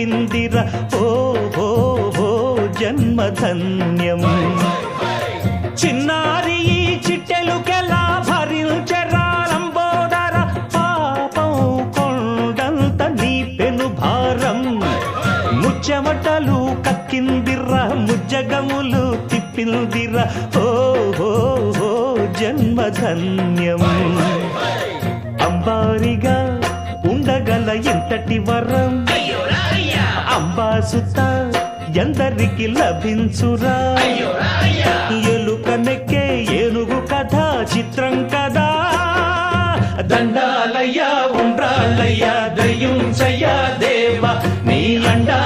తిప్పిందిర ఓ హో హో జన్మధన్యం చిన్నారి ఈ చిట్టెలుకెలా భరించరాలంబోదర పాపం కొండంత నీ పెను భారం ముచ్చెమటలు కక్కిందిర్ర ముజ్జగములు తిప్పిందిర ఓ హో హో జన్మధన్యం అంబారిగా ఉండగల ఎంతటి వరం అంబాసుత ఎందరికి లభించురా ఎలుకనెక్కే ఏనుగు కథ చిత్రం కదా దండాలయ్యా ఉండ్రాళ్ళయ్యా దయ్యుంచయ్యా దేవ నీ అండా